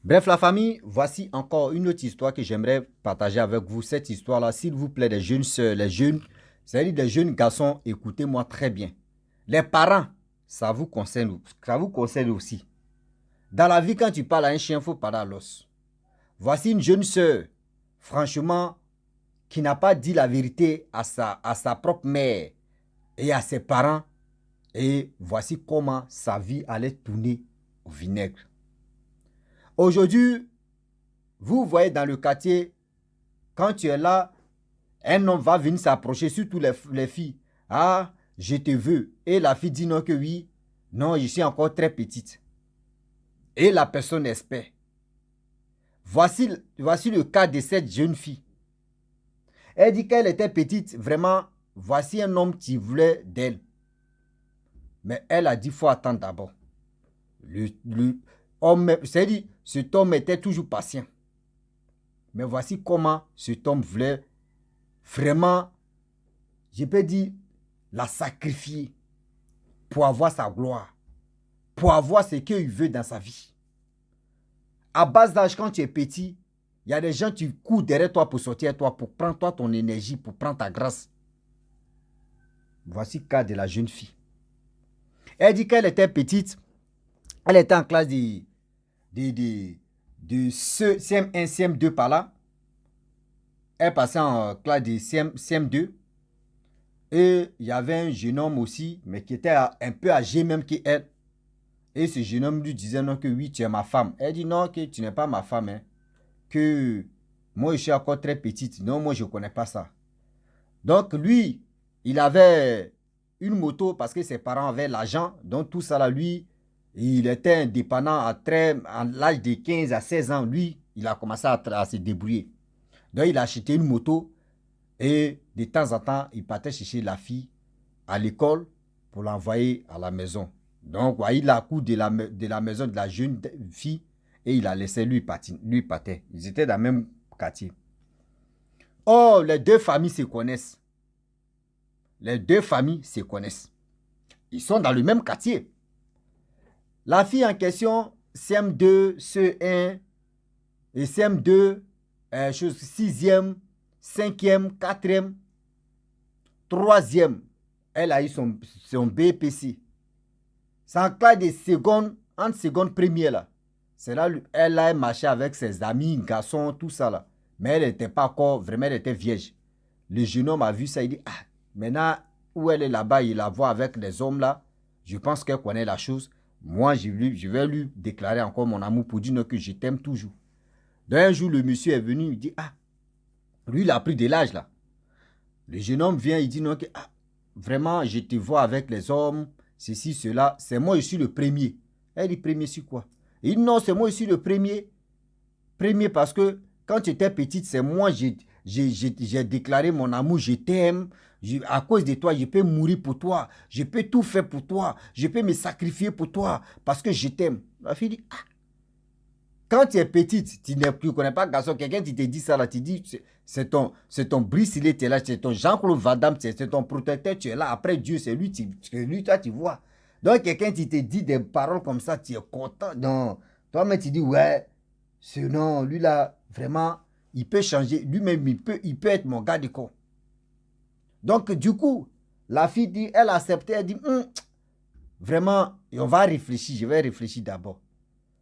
Bref, la famille, voici encore une autre histoire que j'aimerais partager avec vous. Cette histoire-là, s'il vous plaît, les jeunes sœurs, les jeunes, c'est-à-dire les jeunes garçons, écoutez-moi très bien. Les parents, ça vous concerne aussi. Dans la vie, quand tu parles à un chien, il faut parler à l'os. Voici une jeune sœur, franchement, qui n'a pas dit la vérité à sa propre mère et à ses parents. Et voici comment sa vie allait tourner au vinaigre. Aujourd'hui, vous voyez dans le quartier, quand tu es là, un homme va venir s'approcher, surtout les filles. Ah, je te veux. Et la fille dit non que oui. Non, je suis encore très petite. Et la personne espère. Voici le cas de cette jeune fille. Elle dit qu'elle était petite, vraiment, voici un homme qui voulait d'elle. Mais elle a dit, il faut attendre d'abord. C'est-à-dire, cet homme était toujours patient. Mais voici comment cet homme voulait vraiment, je peux dire, la sacrifier pour avoir sa gloire, pour avoir ce qu'il veut dans sa vie. À bas d'âge, quand tu es petit, il y a des gens qui courent derrière toi pour sortir à toi, pour prendre toi ton énergie, pour prendre ta grâce. Voici le cas de la jeune fille. Elle dit qu'elle était petite, elle était en classe de CM1, CM2 par là. Elle passait en classe de CM2. Et il y avait un jeune homme aussi, mais qui était un peu âgé même qu'elle. Et ce jeune homme lui disait non que oui, tu es ma femme. Elle dit non, que tu n'es pas ma femme. Hein. Que moi, je suis encore très petite. Non, moi, je ne connais pas ça. Donc, lui, il avait une moto parce que ses parents avaient l'argent. Donc, tout ça là, lui, il était indépendant à l'âge de 15 à 16 ans. Lui, il a commencé à se débrouiller. Donc, il a acheté une moto et de temps en temps, il partait chercher la fille à l'école pour l'envoyer à la maison. Donc, il a couru de la maison de la jeune fille et il a laissé lui partir. Ils étaient dans le même quartier. Oh, les deux familles se connaissent. Les deux familles se connaissent. Ils sont dans le même quartier. La fille en question, CM2, CE1 et CM2, 6e, 5e, 4e, 3e. Elle a eu son BPC. C'est en classe de seconde, entre seconde première là. C'est là elle a marché avec ses amis, garçons, tout ça là. Mais elle n'était pas encore, vraiment elle était vierge. Le jeune homme a vu ça, il dit, ah, maintenant où elle est là-bas, il la voit avec les hommes là. Je pense qu'elle connaît la chose. Moi, je vais lui déclarer encore mon amour pour dire que je t'aime toujours. Donc un jour, le monsieur est venu, il dit, ah, lui il a pris de l'âge là. Le jeune homme vient, il dit non, que, ah, vraiment, je te vois avec les hommes, ceci, cela. C'est moi, je suis le premier. Elle dit, premier sur quoi? Il dit, non, c'est moi, je suis le premier. Premier parce que quand tu étais petite, c'est moi, j'ai déclaré mon amour, je t'aime. À cause de toi, je peux mourir pour toi. Je peux tout faire pour toi. Je peux me sacrifier pour toi parce que je t'aime. La fille dit, ah, quand tu es petite, tu ne connais pas garçon, quelqu'un qui te dit ça là, tu dis, c'est ton Bruce Lee, tu es là, c'est ton Jean-Claude Van Damme, c'est ton protecteur, tu es là. Après Dieu, c'est lui, toi, tu vois. Donc, quelqu'un qui te dit des paroles comme ça, tu es content. Non, toi-même, tu dis, ouais, non, lui là, vraiment, il peut changer. Lui-même, il peut être mon gars de con. Donc, du coup, la fille dit, elle a accepté, elle dit, vraiment, on va réfléchir, je vais réfléchir d'abord.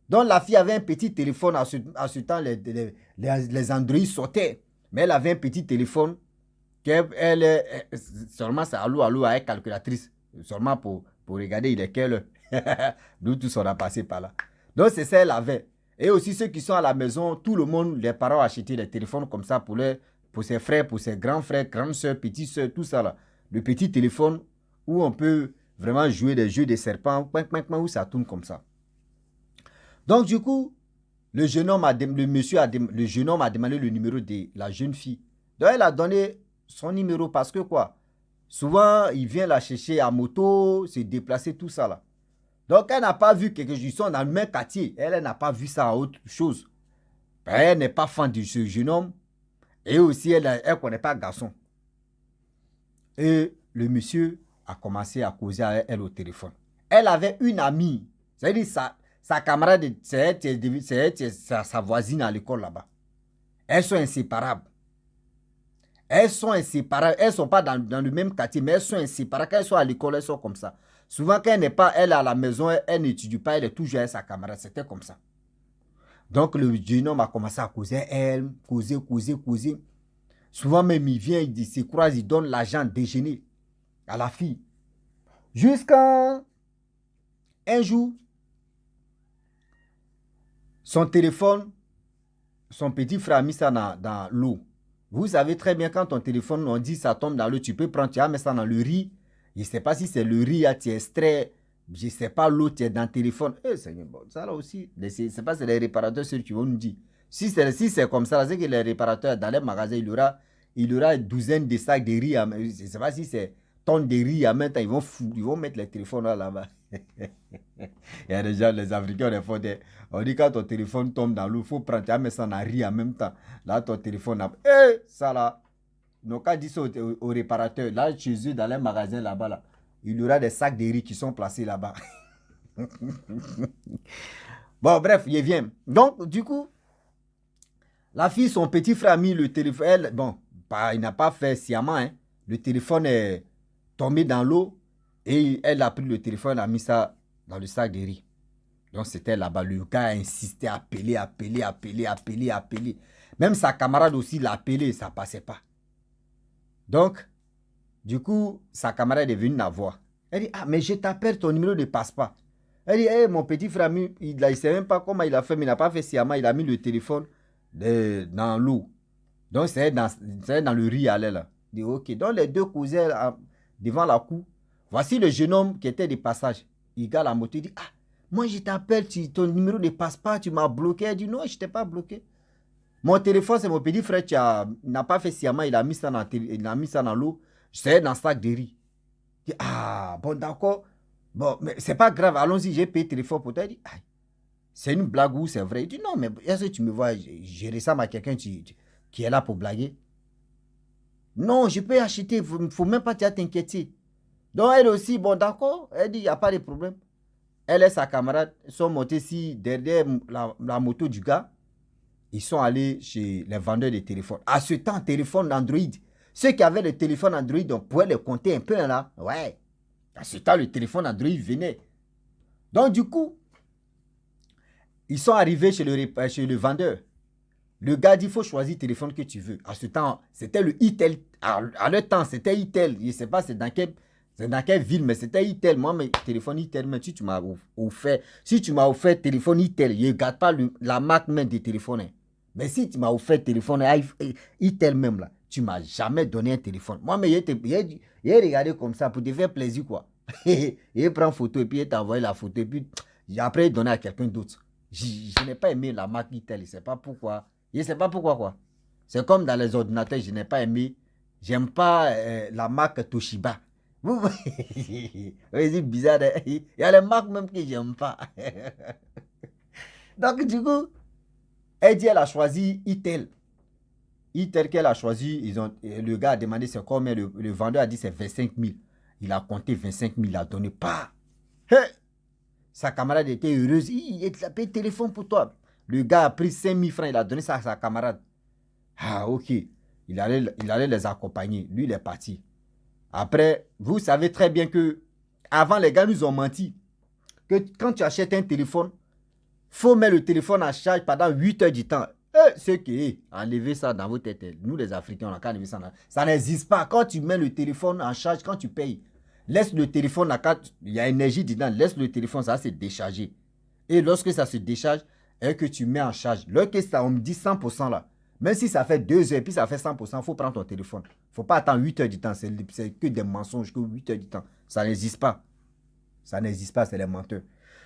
Donc la fille avait un petit téléphone, à ce temps, les Android sautaient. Mais elle avait un petit téléphone, seulement c'est allô, allô, avec calculatrice. Seulement pour regarder, il est quelle heure. Nous tous, on a passé par là. Donc c'est ça, elle avait. Et aussi ceux qui sont à la maison, tout le monde, les parents ont acheté des téléphones comme ça pour ses frères, pour ses grands frères, grandes soeurs, petites soeurs, tout ça là. Le petit téléphone où on peut vraiment jouer des jeux de serpents, où ça tourne comme ça. Donc, du coup, le jeune homme a demandé le numéro de la jeune fille. Donc, elle a donné son numéro parce que quoi? Souvent, il vient la chercher à moto, se déplacer, tout ça là. Donc, elle n'a pas vu quelque chose. Ils sont dans le même quartier. Elle n'a pas vu ça à autre chose. Elle n'est pas fan de ce jeune homme. Et aussi, elle ne connaît pas le garçon. Et le monsieur a commencé à causer avec elle au téléphone. Elle avait une amie. C'est-à-dire sa camarade, c'est sa voisine à l'école là-bas. Elles sont inséparables. Elles sont inséparables. Elles ne sont pas dans le même quartier, mais elles sont inséparables. Quand elles sont à l'école, elles sont comme ça. Souvent, quand elle n'est pas, elle à la maison, elle n'étudie pas, elle est toujours avec sa camarade. C'était comme ça. Donc, le jeune homme a commencé à causer elle, causer. Souvent même, il vient, il se croise, il donne l'argent déjeuner à la fille. Jusqu'à un jour, son téléphone, son petit frère a mis ça dans l'eau. Vous savez très bien, quand ton téléphone, on dit ça tombe dans l'eau, tu peux prendre, tu vas mettre ça dans le riz. Je ne sais pas si c'est le riz, tu extrais, je ne sais pas, l'eau, tu es dans le téléphone. Bon, ça là aussi, je ne sais pas si c'est les réparateurs ceux qui vont nous dire. Si c'est comme ça, c'est que les réparateurs, dans les magasins, il y aura une douzaine de sacs de riz. Je ne sais pas si c'est tonnes de riz en même temps, ils vont mettre les téléphones là-bas. Il y a des gens, les Africains, on dit quand ton téléphone tombe dans l'eau, il faut prendre, tu vas mettre ça dans le riz en même temps. Là, ton téléphone, ça là. Donc, quand dit ça aux réparateurs, là, chez eux, dans les magasins là-bas, là, il y aura des sacs de riz qui sont placés là-bas. Bon, bref, il vient. Donc, du coup, la fille, son petit frère a mis le téléphone. Elle, bon, il n'a pas fait sciemment. Hein. Le téléphone est tombé dans l'eau et elle a pris le téléphone, a mis ça dans le sac de riz. Donc, c'était là-bas. Le gars a insisté, appeler. Même sa camarade aussi l'a appelé, ça ne passait pas. Donc, du coup, sa camarade est venue la voir. Elle dit, mais je t'appelle, ton numéro ne passe pas. Elle dit, mon petit frère, il ne sait même pas comment il a fait, mais il n'a pas fait sciemment, il a mis le téléphone dans l'eau. Donc, c'est dans le riz à l'aile. Il dit, ok. Donc, les deux causaient devant la cour. Voici le jeune homme qui était de passage. Il garde la moto, il dit, moi je t'appelle, ton numéro ne passe pas, tu m'as bloqué. Elle dit, non, je ne t'ai pas bloqué. Mon téléphone, c'est mon petit frère qui n'a pas fait sciemment, il a mis ça dans l'eau. C'est dans le sac de riz. Je dis, bon, d'accord. Bon, mais c'est pas grave, allons-y, j'ai payé le téléphone pour toi. Il dit, c'est une blague ou c'est vrai? Il dit, non, mais est-ce que tu me vois, je ressemble à quelqu'un qui est là pour blaguer? Non, je peux acheter, il ne faut même pas t'inquiéter. Donc, elle aussi, bon, d'accord. Elle dit, il n'y a pas de problème. Elle et sa camarade sont montés ici derrière la moto du gars. Ils sont allés chez les vendeurs de téléphones. À ce temps, téléphone Android. Ceux qui avaient le téléphone Android, on pouvait les compter un peu là. Ouais. À ce temps, le téléphone Android venait. Donc, du coup, ils sont arrivés chez le vendeur. Le gars dit, il faut choisir le téléphone que tu veux. À ce temps, c'était le Itel. À leur temps, c'était Itel. Je ne sais pas c'est dans quelle ville, mais c'était Itel. Moi, mes téléphones Itel, mais si tu m'as offert téléphone Itel, je ne garde pas la marque même des téléphones. Hein. Mais si tu m'as offert téléphone Itel même, là, tu ne m'as jamais donné un téléphone. Moi, mais j'ai regardé comme ça pour te faire plaisir, quoi. Il prend photo et puis il t'a envoyé la photo et puis après il donné à quelqu'un d'autre. Je n'ai pas aimé la marque Itel, je ne sais pas pourquoi. Je ne sais pas pourquoi, quoi. C'est comme dans les ordinateurs, je n'ai pas aimé. J'aime pas la marque Toshiba. C'est bizarre. Il y a les marques même que j'aime pas. Donc, du coup, elle dit, elle a choisi Itel. Itel qu'elle a choisi, le gars a demandé c'est combien, le vendeur a dit c'est 25 000. Il a compté 25 000, il a donné pas. Hey! Sa camarade était heureuse. Il a payé le téléphone pour toi. Le gars a pris 5 000 francs, il a donné ça à sa camarade. Ok. Il allait les accompagner. Lui, il est parti. Après, vous savez très bien que avant, les gars nous ont menti. Que quand tu achètes un téléphone, il faut mettre le téléphone en charge pendant 8 heures du temps. Ceux qui enlevez ça dans vos têtes, nous les Africains, on a qu'à enlever ça. Ça n'existe pas. Quand tu mets le téléphone en charge, quand tu payes, laisse le téléphone, il y a énergie dedans, laisse le téléphone, ça va se décharger. Et lorsque ça se décharge, et que tu mets en charge, lorsque ça, on me dit 100% là, même si ça fait 2 heures, puis ça fait 100%, il faut prendre ton téléphone. Il ne faut pas attendre 8 heures du temps, c'est que des mensonges, que 8 heures du temps. Ça n'existe pas. Ça n'existe pas, c'est des menteurs.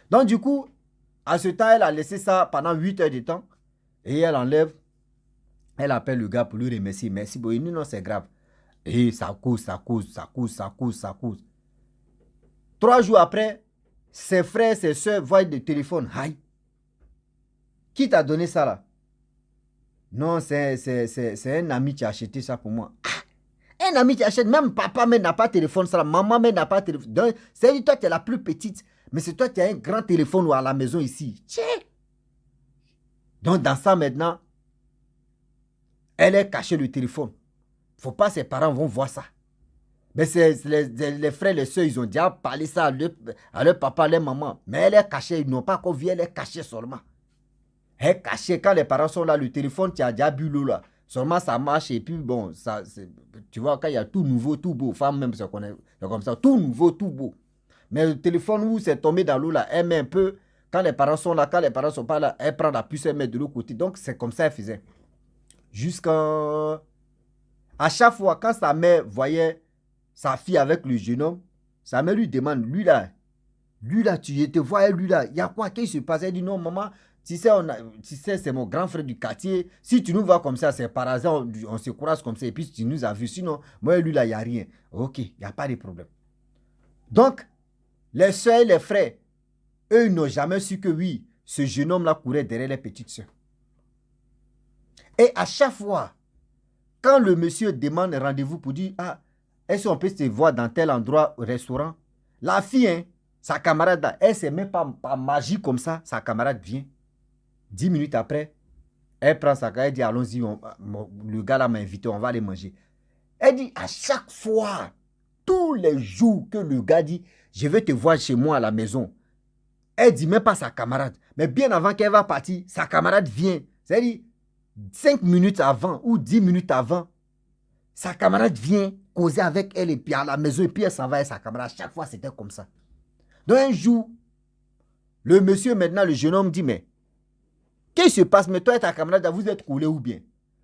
Donc du coup, à ce temps, elle a laissé ça pendant 8 heures du temps, et elle enlève, elle appelle le gars pour lui remercier. Merci, bon, non, c'est grave. Et ça cause. 3 jours après, ses frères, ses soeurs voient des téléphones. Aïe. Qui t'a donné ça là? Non, c'est un ami qui a acheté ça pour moi. Un ami qui achète, même papa même n'a pas de téléphone, ça, maman même n'a pas de téléphone. Donc, c'est toi, tu es la plus petite. Mais c'est toi qui as un grand téléphone à la maison ici. Tiens. Donc, dans ça, maintenant, elle a caché le téléphone. Il ne faut pas que ses parents vont voir ça. Mais les frères, les soeurs, ils ont déjà parlé ça à leur papa, à leur maman. Mais elle est cachée, ils n'ont pas encore vu, elle est cachée seulement. Elle est cachée. Quand les parents sont là, le téléphone, tu as déjà bu l'eau là. Seulement ça marche et puis bon, ça, tu vois, quand il y a tout nouveau, tout beau, femme même se connaît comme ça, tout nouveau, tout beau. Mais le téléphone où c'est tombé dans l'eau là, elle met un peu, quand les parents sont là, quand les parents ne sont pas là, elle prend la puce, elle met de l'autre côté. Donc c'est comme ça elle faisait. Jusqu'à... À chaque fois, quand sa mère voyait sa fille avec le jeune homme, sa mère lui demande, lui là, tu te vois, lui là, il y a quoi, qu'est-ce qui se passe? Elle dit non, maman, tu sais, c'est mon grand frère du quartier. Si tu nous vois comme ça, c'est par hasard, on se croise comme ça, et puis tu nous as vus. Sinon, moi et lui là, il n'y a rien. Ok, il n'y a pas de problème. Donc, les soeurs et les frères, eux, ils n'ont jamais su que oui, ce jeune homme là courait derrière les petites soeurs. Et à chaque fois, quand le monsieur demande un rendez-vous pour dire, ah, est-ce qu'on peut se voir dans tel endroit au restaurant? La fille, hein, sa camarade, là, elle ne sait même pas par magie comme ça, sa camarade vient. 10 minutes après, elle prend sa camarade, elle dit, allons-y, le gars là m'a invité, on va aller manger. Elle dit, à chaque fois, tous les jours que le gars dit, je vais te voir chez moi à la maison, elle dit même pas sa camarade. Mais bien avant qu'elle va partir, sa camarade vient. C'est-à-dire, 5 minutes avant ou 10 minutes avant, sa camarade vient causer avec elle et puis à la maison et puis elle s'en va avec sa camarade. Chaque fois, c'était comme ça. Donc un jour, le monsieur maintenant, le jeune homme dit, mais qu'est-ce qui se passe? Mais toi et ta camarade, vous êtes coulés ou bien?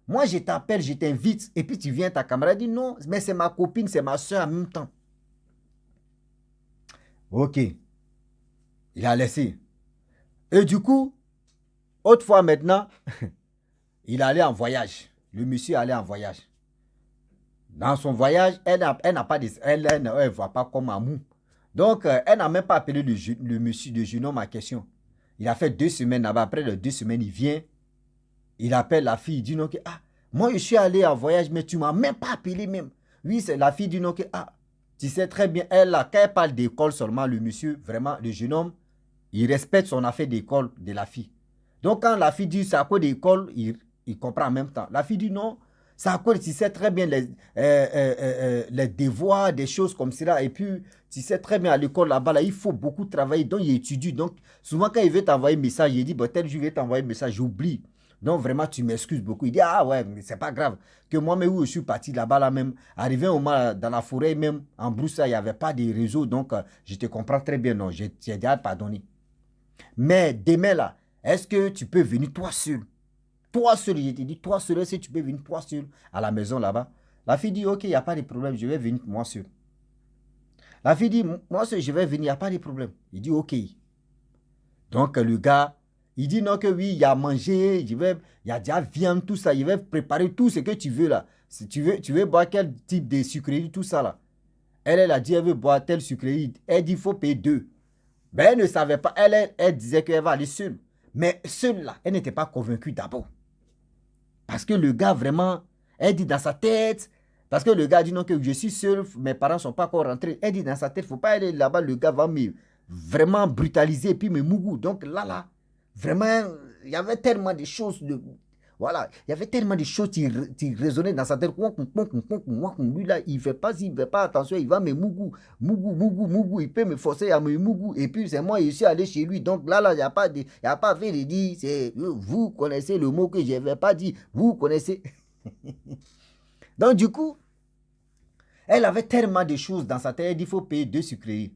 Moi, je t'appelle, je t'invite et puis tu viens, ta camarade dit, non, mais c'est ma copine, c'est ma soeur en même temps. Ok. Il a laissé. Et du coup, autrefois maintenant, il allait en voyage. Le monsieur allait en voyage. Dans son voyage, elle n'a pas elle ne voit pas comme amour. Donc, elle n'a même pas appelé le monsieur, le jeune homme en question. Il a fait 2 semaines là-bas. Après les 2 semaines, il vient. Il appelle la fille. Il dit non, que, ah, moi je suis allé en voyage, mais tu ne m'as même pas appelé même. Oui, c'est la fille dit non, que, ah, tu sais très bien, elle là, quand elle parle d'école seulement, le monsieur, vraiment, le jeune homme, il respecte son affaire d'école de la fille. Donc, quand la fille dit c'est à quoi d'école, il comprend en même temps. La fille dit non, c'est à quoi tu sais très bien les devoirs, des choses comme cela. Et puis, tu sais très bien à l'école là-bas, là, il faut beaucoup travailler. Donc, il étudie. Donc, souvent, quand il veut t'envoyer un message, il dit bon, tel jour, je vais t'envoyer un message, j'oublie. Donc, vraiment, tu m'excuses beaucoup. Il dit ah ouais, mais c'est pas grave. Que moi-même, où je suis parti là-bas, là même, arrivé au moment dans la forêt, même en brousse, il n'y avait pas de réseau. Donc, je te comprends très bien. Non, j'ai déjà pardonné. Mais demain là, est-ce que tu peux venir toi seul? Toi seul, je te dis, toi seul, est-ce que tu peux venir toi seul à la maison là-bas? La fille dit, ok, il n'y a pas de problème, je vais venir moi seul. La fille dit, moi seul, je vais venir, il n'y a pas de problème. Il dit, ok. Donc le gars, il dit non que oui, il y a mangé, il y a déjà viande, tout ça, il va préparer tout ce que tu veux là. Si tu veux boire quel type de sucrerie, tout ça là. Elle a dit, elle veut boire tel sucrerie. Elle dit, il faut payer 2. Ben, elle ne savait pas. Elle disait qu'elle va aller seule. Mais seule là, elle n'était pas convaincue d'abord. Parce que le gars vraiment, elle dit dans sa tête, parce que le gars dit non que je suis seul, mes parents ne sont pas encore rentrés. Elle dit dans sa tête, il ne faut pas aller là-bas, le gars va me vraiment brutaliser et puis me mougou. Donc là, vraiment, il y avait tellement de choses, voilà, il y avait tellement de choses qui résonnaient dans sa tête. Lui là, il ne fait pas attention, il va me mougou, il peut me forcer à me mougou. Et puis c'est moi, je suis allé chez lui. Donc là, il n'y a pas fait de dire, vous connaissez le mot que je n'avais pas dit, vous connaissez. Donc du coup, elle avait tellement de choses dans sa tête, elle dit, il faut payer 2 sucreries.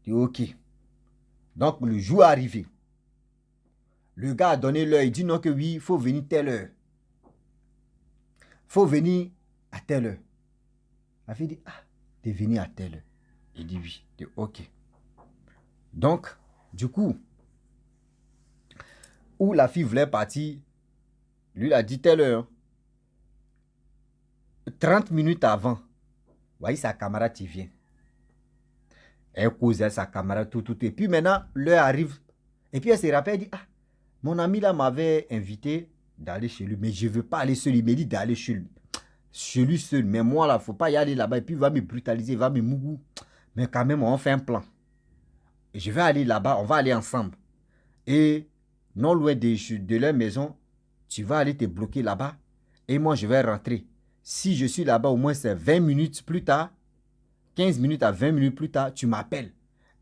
Je dis, ok. Donc le jour est arrivé. Le gars a donné l'heure, il dit non que oui, il faut venir telle heure. Il faut venir à telle heure. La fille dit, ah, tu es venu à telle heure. Il dit oui. Il dit ok. Donc, du coup, où la fille voulait partir, lui il a dit telle heure. 30 minutes avant, voyez sa camarade qui vient. Elle causait sa camarade, tout. Et puis maintenant, l'heure arrive. Et puis elle se rappelle, elle dit, ah, mon ami là m'avait invité d'aller chez lui, mais je ne veux pas aller seul. Il m'a dit d'aller chez lui seul. Mais moi là, il ne faut pas y aller là-bas. Et puis il va me brutaliser, il va me mougou. Mais quand même, on fait un plan. je vais aller là-bas, on va aller ensemble. Et non loin de leur maison, tu vas aller te bloquer là-bas. Et moi, je vais rentrer. Si je suis là-bas, au moins c'est 20 minutes plus tard, 15 minutes à 20 minutes plus tard, tu m'appelles.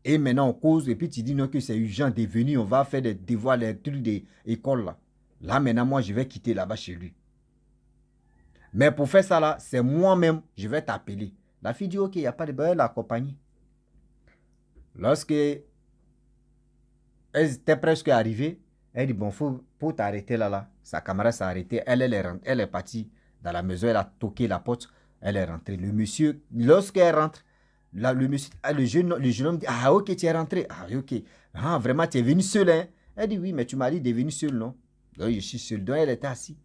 Et maintenant, on cause, et puis tu dis non que c'est urgent de venir, on va faire des devoirs, les trucs d'école là. Là, maintenant, moi, je vais quitter là-bas chez lui. Mais pour faire ça là, c'est moi-même, je vais t'appeler. La fille dit, ok, il n'y a pas de problème, elle l'accompagne. Lorsque elle était presque arrivée, elle dit, bon, faut t'arrêter là. Sa camarade s'est arrêtée, elle est partie dans la maison, elle a toqué la porte, elle est rentrée. Le monsieur, lorsqu'elle rentre, là, le jeune homme dit, ah ok, tu es rentré. Ah ok, ah, vraiment, tu es venu seul, hein? Elle dit, oui, mais tu m'as dit de venir seul, non? Donc, je suis seul. Donc, elle était assise.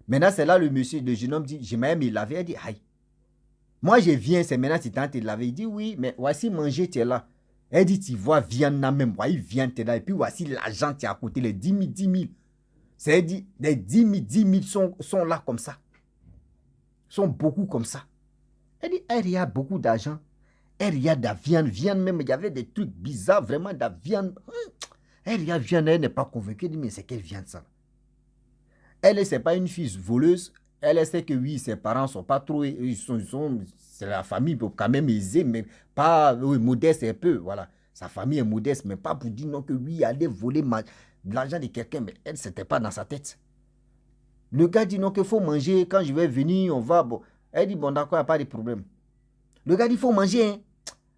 Maintenant, c'est là le jeune homme dit, je m'aime, il laver. Elle dit, aïe. Moi, je viens, c'est maintenant tu tentes de laver. Il dit, oui, mais voici manger, tu es là. Elle dit, tu vois, viens là même, voici, viens, tu es là. Et puis, voici l'argent, tu es à côté, les 10 000, 10 000. C'est dit, les 10 000 sont là comme ça. Sont beaucoup comme ça. Elle dit, elle y a beaucoup d'argent. Elle y a de la viande même. Il y avait des trucs bizarres, vraiment, de la viande. Elle y a viande, elle n'est pas convaincue. Elle dit, mais c'est quelle viande ça? Elle, c'est pas une fille voleuse. Elle sait que oui, ses parents sont pas trop, c'est la famille quand même aisée, mais pas modeste un peu, voilà. Sa famille est modeste, mais pas pour dire non que oui, aller voler l'argent de quelqu'un, mais elle, c'était pas dans sa tête. Le gars dit non qu'il faut manger, quand je vais venir, on va, bon. Elle dit bon d'accord, il n'y a pas de problème. Le gars dit il faut manger, hein.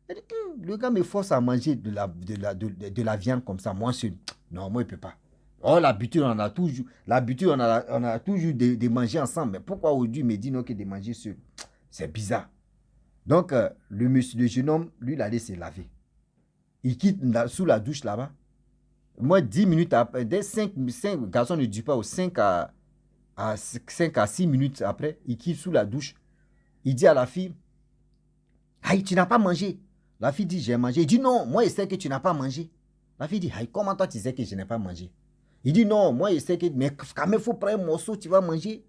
Elle dit, le gars me force à manger de la viande comme ça, moi seul. Non, moi il peut pas. Oh, l'habitude, on a toujours, on a toujours de manger ensemble. Mais pourquoi aujourd'hui, il me dit non que de manger seul? C'est bizarre. Donc, le jeune homme, lui, il allait se laver. Il quitte sous la douche là-bas. Moi, 10 minutes après, dès 5 garçons ne disent pas, 5 à 6 minutes après, il quitte sous la douche. Il dit à la fille, aïe, tu n'as pas mangé. La fille dit, j'ai mangé. Il dit, non, moi, je sais que tu n'as pas mangé. La fille dit, aïe, comment toi, tu sais que je n'ai pas mangé? Il dit, non, moi, je sais que, mais quand même, il faut prendre un morceau, tu vas manger.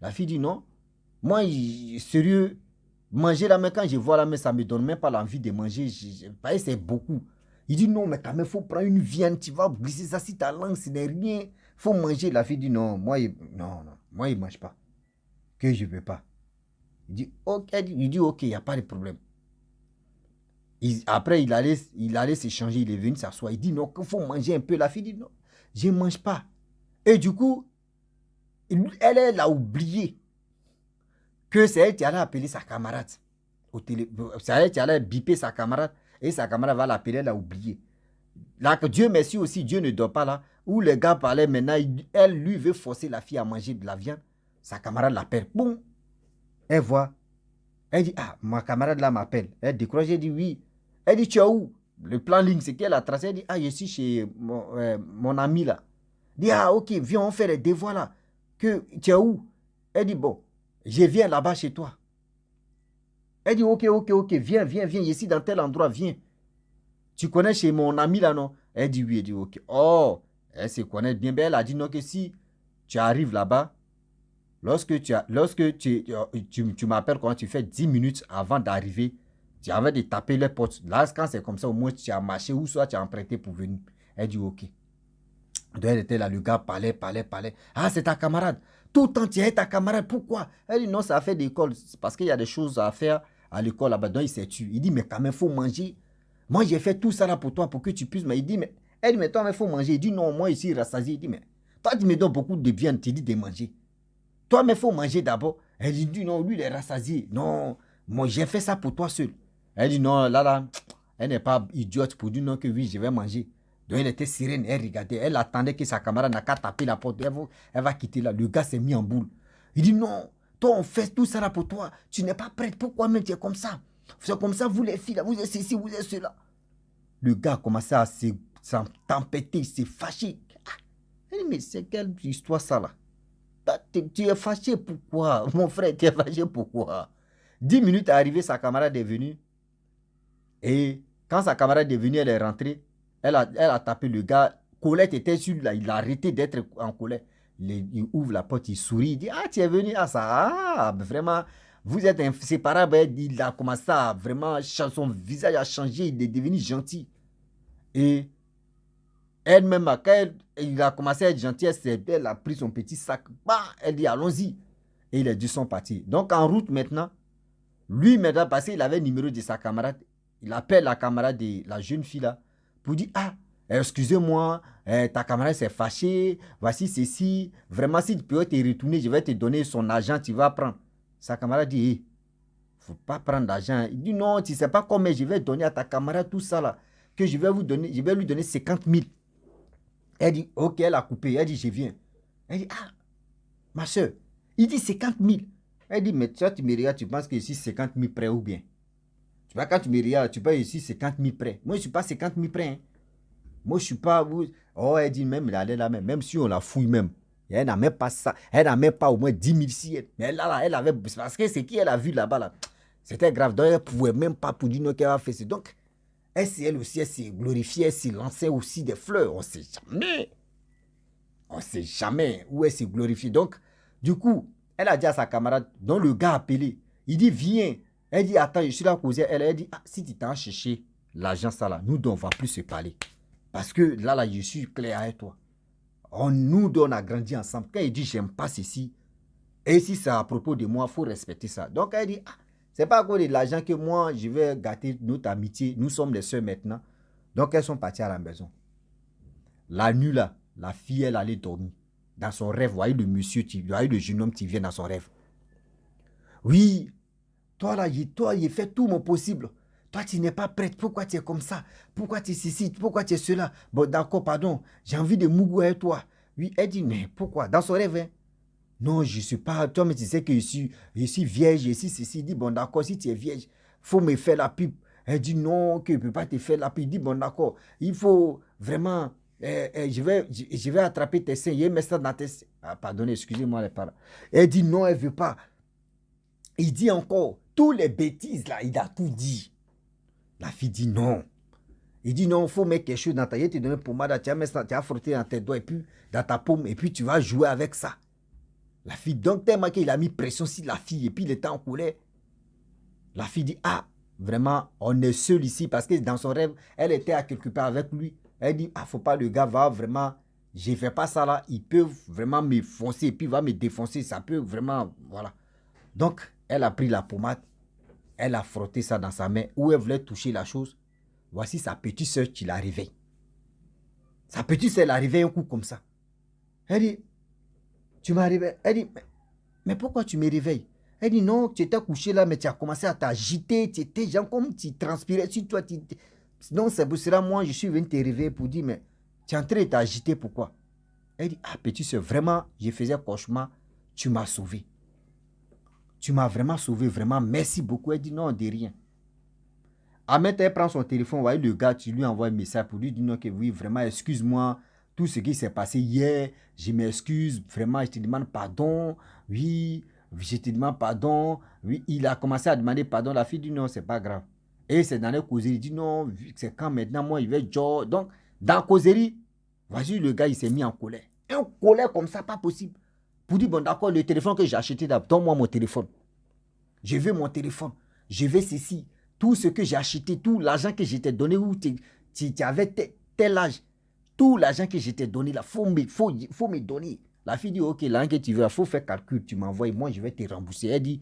La fille dit, non. Moi, sérieux, manger là, mais quand je vois là, mais ça ne me donne même pas l'envie de manger. C'est beaucoup. Il dit, non, mais quand même, il faut prendre une viande, tu vas glisser ça si ta langue, ce n'est rien. Il faut manger. La fille dit, non, moi, non, moi, il ne mange pas. Que je ne veux pas. Il dit, ok, il n'y a pas de problème. Après, il allait s'échanger, il est venu s'asseoir. Il dit, non, il faut manger un peu. La fille dit, non, je ne mange pas. Et du coup, elle a oublié que c'est elle qui allait appeler sa camarade. C'est elle qui allait biper sa camarade. Et sa camarade va l'appeler, elle a oublié. Là, que Dieu merci aussi, Dieu ne dort pas là. Où le gars parlait maintenant, elle lui veut forcer la fille à manger de la viande. Sa camarade l'appelle. Bon, elle voit. Elle dit, ah, ma camarade là m'appelle. Elle décroche, elle dit, oui. Elle dit, tu es où? Le plan ligne, c'est qu'elle a tracé. Elle dit, ah, je suis chez mon ami là. Elle dit, ah, ok, viens, on fait les devoirs là. Que, tu es où? Elle dit, bon, je viens là-bas chez toi. Elle dit, ok, viens, ici dans tel endroit, viens. Tu connais chez mon ami là, non? Elle dit, oui, elle dit, ok. Oh, elle se connaît bien. Elle a dit, non, que si tu arrives là-bas, lorsque tu m'appelles quand tu fais 10 minutes avant d'arriver, tu avais de taper les portes. Là, quand c'est comme ça, au moins tu as marché ou soit tu as emprunté pour venir. Elle dit, ok. Donc elle était là, le gars parlait. Ah, c'est ta camarade. Tout le temps, tu es ta camarade. Pourquoi? Elle dit, non, ça a fait d'école. C'est parce qu'il y a des choses à faire à l'école là-bas. Donc il s'est tué. Il dit, mais quand même, il faut manger. Moi, j'ai fait tout ça là pour toi, pour que tu puisses. Mais il dit, mais elle dit, mais toi, il faut manger. Il dit, non, moi ici, rassasié. Il dit, mais toi, tu me donnes beaucoup de viande. Tu dis de manger. Toi, mais il faut manger d'abord. Elle dit, non, lui, il est rassasié. Non, moi, j'ai fait ça pour toi seul. Elle dit, non, là, elle n'est pas idiote pour dire non que oui, je vais manger. Donc, elle était sereine, elle regardait, elle attendait que sa camarade n'a qu'à taper la porte. Elle va quitter là. Le gars s'est mis en boule. Il dit, non, toi, on fait tout ça là pour toi. Tu n'es pas prête. Pourquoi même tu es comme ça? C'est comme ça, vous les filles, là, vous êtes ceci, vous êtes cela. Le gars a commencé à s'empêter, il s'est fâché. Elle dit, mais c'est quelle histoire ça là? Tu es fâché pourquoi? Mon frère, tu es fâché pourquoi? 10 minutes est arrivé, sa camarade est venue. Et quand sa camarade est venue, elle est rentrée. Elle a tapé le gars. Colette était sur là. Il a arrêté d'être en colère. Il ouvre la porte, il sourit. Il dit, ah, tu es venu. Ah, ça, ah, vraiment, vous êtes inséparables. Il a commencé à vraiment, son visage a changé. Il est devenu gentil. Et elle-même, quand il a commencé à être gentil, elle a pris son petit sac. Bah, elle dit, allons-y. Et les deux sont partis. Donc, en route maintenant, lui, maintenant, parce qu'il avait le numéro de sa camarade, il appelle la camarade de la jeune fille là pour dire, ah, excusez-moi, ta camarade s'est fâchée, voici ceci. Vraiment, si tu peux te retourner, je vais te donner son argent, tu vas prendre. Sa camarade dit, hey, faut pas prendre l'argent. Il dit, non, tu sais pas combien je vais donner à ta camarade tout ça là, que je vais lui donner 50 000. Elle dit, ok, elle a coupé. Elle dit, je viens. Elle dit, ah, ma soeur, il dit 50 000. Elle dit, mais toi, tu me regardes, tu penses que ici 50 000 près ou bien? Tu vois, quand tu me regardes, tu penses ici 50 000 près. Moi, je ne suis pas 50 000 près. Hein. Moi, je ne suis pas. Oh, elle dit, même, elle est là, même si on la fouille même. Elle n'a même pas ça. Elle n'a même pas au moins 10 000 si elle. Mais là, elle avait. Parce que c'est qui elle a vu là-bas, là. C'était grave. Donc, elle ne pouvait même pas pour dire non qu'elle a fait ça. Donc, elle aussi, elle s'est glorifiée, elle s'est lancée aussi des fleurs. On ne sait jamais. On ne sait jamais où elle s'est glorifiée. Donc, du coup, elle a dit à sa camarade, dont le gars a appelé, il dit, viens. Elle dit, attends, je suis là à causer. Elle dit, ah, si tu t'en cherché l'argent, ça là, nous deux, on ne va plus se parler. Parce que là, je suis clair avec toi. Nous deux, on a grandi ensemble. Quand il dit, j'aime pas ceci, et si c'est à propos de moi, il faut respecter ça. Donc, elle dit, ah, c'est pas à cause de l'argent que moi, je vais gâter notre amitié. Nous sommes les sœurs maintenant. Donc, elles sont parties à la maison. La nuit, là, la fille, elle allait dormir. Dans son rêve, voyez le monsieur, voyez le jeune homme qui vient dans son rêve. Oui, toi là, il fait tout mon possible. Toi, tu n'es pas prête. Pourquoi tu es comme ça? Pourquoi tu es ceci? Pourquoi tu es cela? Bon, d'accord, pardon. J'ai envie de mougou avec toi. Oui, elle dit, mais pourquoi? Dans son rêve, hein? Non, je ne suis pas. Toi, mais tu sais que je suis vierge, je suis ceci. Il dit, bon, d'accord, si tu es vierge, il faut me faire la pipe. Elle dit, non, que je ne peux pas te faire la pipe. Il dit, bon, d'accord, il faut vraiment. Je vais attraper tes seins. Il met ça dans tes seins. Ah, pardonnez, excusez-moi les paroles. Elle dit, non, elle ne veut pas. Il dit encore, tous les bêtises là, il a tout dit. La fille dit non. Il dit non, il faut mettre quelque chose dans ta. Il te donne une pommade, tu vas frotter dans tes doigts et puis dans ta paume et puis tu vas jouer avec ça. La fille, donc tellement qu'il a mis pression sur la fille et puis il était en colère. La fille dit, ah, vraiment, on est seul ici parce que dans son rêve, elle était à quelque part avec lui. Elle dit, ah, faut pas, le gars va vraiment, je ne fais pas ça là, il peut vraiment me foncer et puis il va me défoncer, ça peut vraiment, voilà. Donc, elle a pris la pommade, elle a frotté ça dans sa main où elle voulait toucher la chose. Voici sa petite soeur qui la réveille. Sa petite soeur la réveille un coup comme ça. Elle dit, tu m'as réveillé. Elle dit, mais pourquoi tu me réveilles? Elle dit, non, tu étais couché là, mais tu as commencé à t'agiter. Tu étais genre comme tu transpirais sur toi. Non, c'est pour cela, moi, je suis venu te réveiller pour dire, mais tu es en train de t'agiter, pourquoi? Elle dit, ah, petite soeur, vraiment, je faisais cauchemar, tu m'as sauvé. Tu m'as vraiment sauvé, vraiment, merci beaucoup. Elle dit, non, de rien. Ahmed, elle prend son téléphone, voyez le gars, tu lui envoies un message pour lui dire non, que oui, vraiment, excuse-moi, tout ce qui s'est passé hier, je m'excuse, vraiment, je te demande pardon, oui, je te demande pardon, oui, il a commencé à demander pardon, la fille dit non, c'est pas grave. Et c'est dans les causeries, il dit non, c'est quand maintenant, moi, il va jouer. Donc, dans la causerie, voici le gars, il s'est mis en colère. En colère comme ça, pas possible. Pour dire, bon, d'accord, le téléphone que j'ai acheté, donne-moi mon téléphone. Je veux mon téléphone, je veux ceci. Tout ce que j'ai acheté, tout l'argent que je t'ai donné, où tu avais tel âge, tout l'argent que je t'ai donné, il faut me donner. La fille dit, ok, l'argent que tu veux, il faut faire calcul, tu m'envoies, moi je vais te rembourser. Elle dit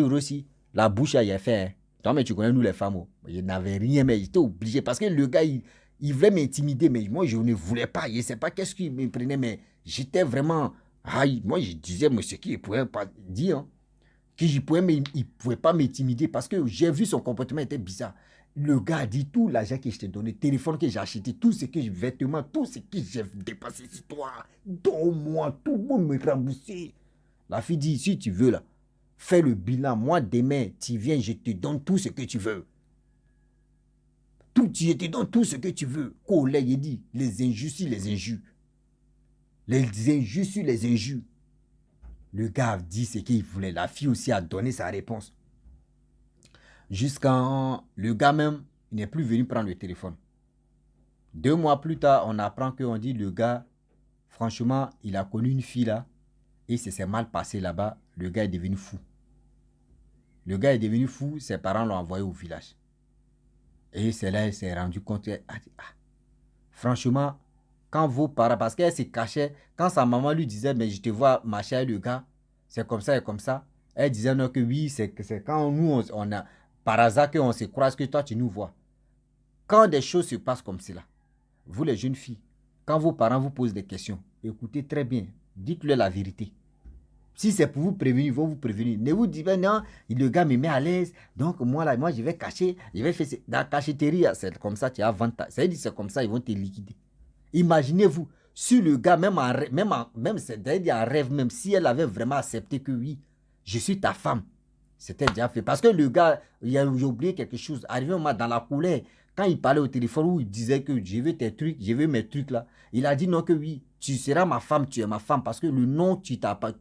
aussi, la bouche a y fait. Hein. Toi, mais tu connais nous les femmes, oh. Il n'avait rien, mais j'étais obligé, parce que le gars, il voulait m'intimider, mais moi je ne voulais pas, je ne sais pas qu'est-ce qu'il me prenait, mais j'étais vraiment, moi je disais, mais ce qu'il ne pouvait pas dire, hein. Il ne pouvait pas m'intimider parce que j'ai vu son comportement était bizarre. Le gars a dit tout l'argent que je t'ai donné, téléphone que j'ai acheté, tout ce que je vêtements, tout ce que j'ai dépassé sur toi, donne-moi, tout le monde me rembourser. La fille dit, si tu veux là, fais le bilan, moi demain, tu viens, je te donne tout ce que tu veux. Je te donne tout ce que tu veux. Collègue, il dit, les injures sur les injures. Les injures sur les injures. Le gars a dit ce qu'il voulait. La fille aussi a donné sa réponse. Jusqu'à le gars même, il n'est plus venu prendre le téléphone. 2 mois plus tard, on apprend qu'on dit le gars, franchement, il a connu une fille là et ça s'est mal passé là-bas. Le gars est devenu fou. Le gars est devenu fou, ses parents l'ont envoyé au village. Et c'est là qu'il s'est rendu compte. Ah, franchement, quand vos parents, parce qu'elle se cachait, quand sa maman lui disait, mais je te vois marcher avec le gars, c'est comme ça et comme ça, elle disait non que oui, c'est quand nous, on a, par hasard qu'on se croise que toi, tu nous vois. Quand des choses se passent comme cela, vous les jeunes filles, quand vos parents vous posent des questions, écoutez très bien, dites-leur la vérité. Si c'est pour vous prévenir, ils vont vous prévenir. Ne vous dites pas, non, le gars me met à l'aise, donc moi, là, moi, je vais cacher, je vais faire dans la cachetterie, c'est comme ça, tu as 20 ans. C'est comme ça, ils vont te liquider. Imaginez-vous, si le gars, même c'est-à-dire en rêve, même si elle avait vraiment accepté que oui, je suis ta femme, c'était déjà fait. Parce que le gars, j'ai oublié quelque chose. Arrivé au moment dans la coulée, quand il parlait au téléphone où il disait que je veux tes trucs, je veux mes trucs là, il a dit non que oui, tu seras ma femme, tu es ma femme. Parce que le nom,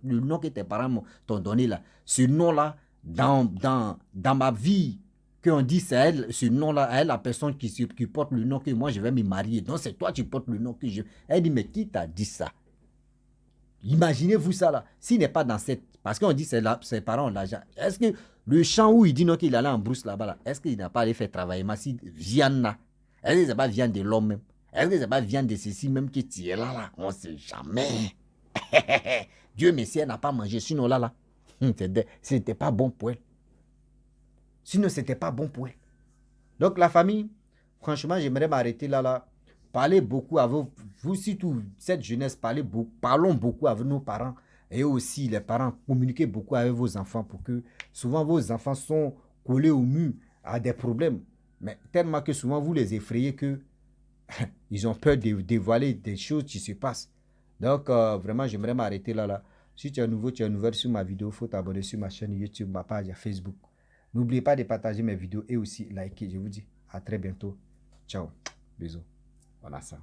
le nom que tes parents t'ont donné là, ce nom-là, dans ma vie, qu'on dit c'est elle, ce nom-là, elle, la personne qui porte le nom que moi je vais me marier. Donc c'est toi qui portes le nom que je. Elle dit, mais qui t'a dit ça? Imaginez-vous ça là. S'il n'est pas dans cette. Parce qu'on dit que ses parents ont l'argent. Est-ce que le champ où il dit non qu'il allait en brousse là-bas, là, est-ce qu'il n'a pas allé faire travailler si viande là? Est-ce que c'est pas viande de l'homme même? Est-ce que c'est pas viande de ceci même qui tire là? On ne sait jamais. Dieu merci, elle n'a pas mangé. Sinon là, c'était pas bon pour elle. Sinon, c'était pas bon pour elle. Donc la famille, franchement, j'aimerais m'arrêter là. Parlez beaucoup à vous surtout, cette jeunesse, parlons beaucoup avec nos parents et aussi les parents, communiquez beaucoup avec vos enfants pour que souvent vos enfants sont collés au mur à des problèmes. Mais tellement que souvent vous les effrayez que ils ont peur de dévoiler des choses qui se passent. Donc vraiment, j'aimerais m'arrêter là. Si tu es nouveau, tu es nouvelle sur ma vidéo, il faut t'abonner sur ma chaîne YouTube, ma page Facebook. N'oubliez pas de partager mes vidéos et aussi liker. Je vous dis à très bientôt. Ciao. Bisous. Voilà ça.